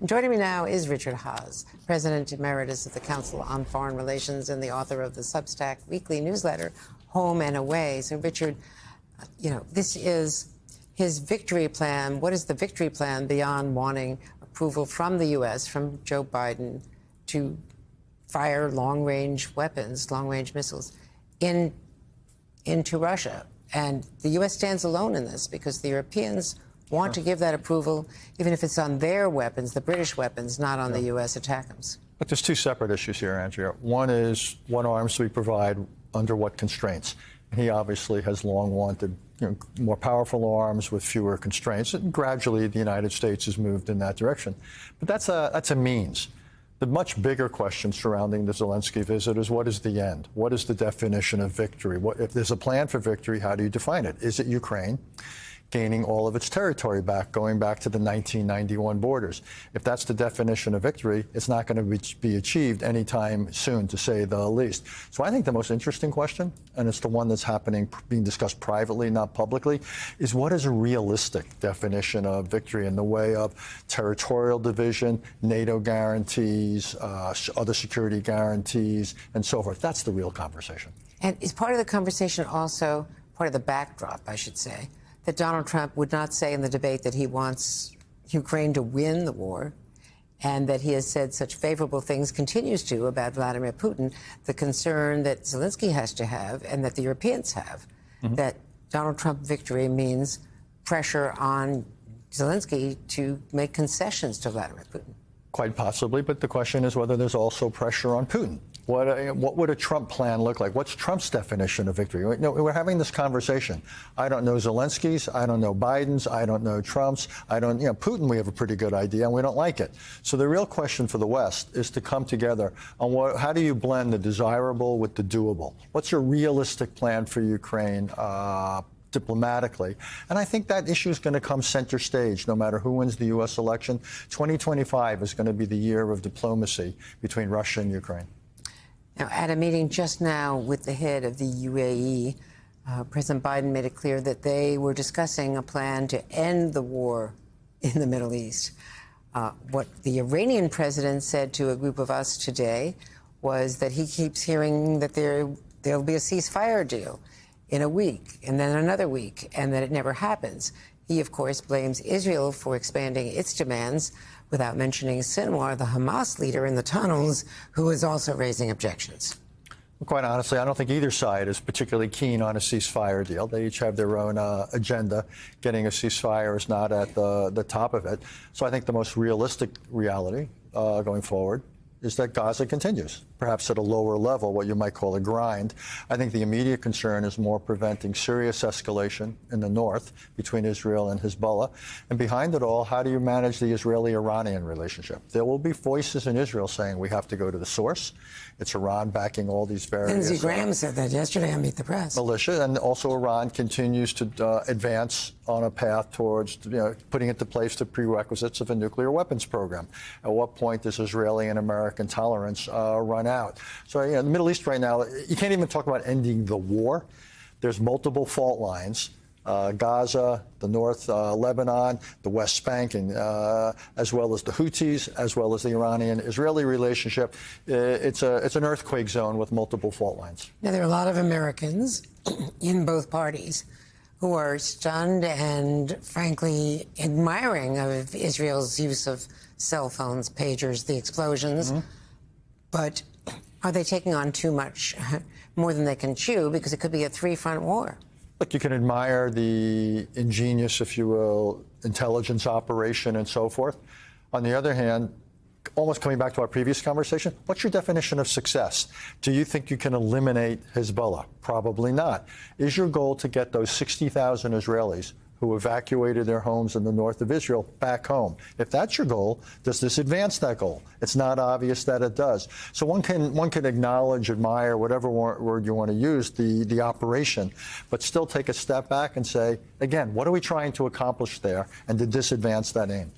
And joining me now is Richard Haass, President Emeritus of the Council on Foreign Relations and the author of the Substack weekly newsletter, Home and Away. So, Richard, this is his victory plan. What is the victory plan beyond wanting approval from the U.S., from Joe Biden, to fire long-range weapons, long-range missiles into Russia? And the U.S. stands alone in this because the Europeans want to give that approval, even if it's on their weapons, the British weapons, not on the U.S. ATACMS. But there's two separate issues here, Andrea. One is what arms do we provide under what constraints? And he obviously has long wanted more powerful arms with fewer constraints. And gradually, the United States has moved in that direction. But that's a means. The much bigger question surrounding the Zelensky visit is, what is the end? What is the definition of victory? If there's a plan for victory, how do you define it? Is it Ukraine gaining all of its territory back, going back to the 1991 borders? If that's the definition of victory, it's not going to be achieved anytime soon, to say the least. So I think the most interesting question, and it's the one that's being discussed privately, not publicly, is what is a realistic definition of victory in the way of territorial division, NATO guarantees, other security guarantees, and so forth. That's the real conversation. And is part of the conversation also, part of the backdrop, I should say, that Donald Trump would not say in the debate that he wants Ukraine to win the war, and that he has said such favorable things, continues to, about Vladimir Putin, the concern that Zelensky has to have and that the Europeans have, that Donald Trump victory means pressure on Zelensky to make concessions to Vladimir Putin? Quite possibly, but the question is whether there's also pressure on Putin. What would a Trump plan look like? What's Trump's definition of victory? We're having this conversation. I don't know Zelensky's. I don't know Biden's. I don't know Trump's. Putin, we have a pretty good idea, and we don't like it. So the real question for the West is to come together on how do you blend the desirable with the doable? What's a realistic plan for Ukraine? Diplomatically. And I think that issue is going to come center stage no matter who wins the U.S. election. 2025 is going to be the year of diplomacy between Russia and Ukraine. Now, at a meeting just now with the head of the UAE, President Biden made it clear that they were discussing a plan to end the war in the Middle East. What the Iranian president said to a group of us today was that he keeps hearing that there'll be a ceasefire deal in a week, and then another week, and that it never happens. He, of course, blames Israel for expanding its demands, without mentioning Sinwar, the Hamas leader in the tunnels, who is also raising objections. Well, quite honestly, I don't think either side is particularly keen on a ceasefire deal. They each have their own agenda. Getting a ceasefire is not at the top of it. So I think the most realistic reality going forward is that Gaza continues, perhaps at a lower level, what you might call a grind. I think the immediate concern is more preventing serious escalation in the north between Israel and Hezbollah. And behind it all, how do you manage the Israeli-Iranian relationship? There will be voices in Israel saying we have to go to the source. It's Iran backing all these various... Lindsey Graham said that yesterday on Meet the Press. Militia, and also Iran continues to advance on a path towards putting into place the prerequisites of a nuclear weapons program. At what point does Israeli and American tolerance run out? So, the Middle East right now, you can't even talk about ending the war. There's multiple fault lines. Gaza, the North Lebanon, the West Bank, and as well as the Houthis, as well as the Iranian-Israeli relationship. It's an earthquake zone with multiple fault lines. Now, there are a lot of Americans in both parties who are stunned and, frankly, admiring of Israel's use of cell phones, pagers, the explosions. But are they taking on too much, more than they can chew, because it could be a three-front war? Look, you can admire the ingenious, if you will, intelligence operation and so forth. On the other hand, almost coming back to our previous conversation, what's your definition of success? Do you think you can eliminate Hezbollah? Probably not. Is your goal to get those 60,000 Israelis who evacuated their homes in the north of Israel back home? If that's your goal, does this advance that goal? It's not obvious that it does. So one can acknowledge, admire, whatever word you want to use, the operation, but still take a step back and say, again, what are we trying to accomplish there? And did this advance that aim?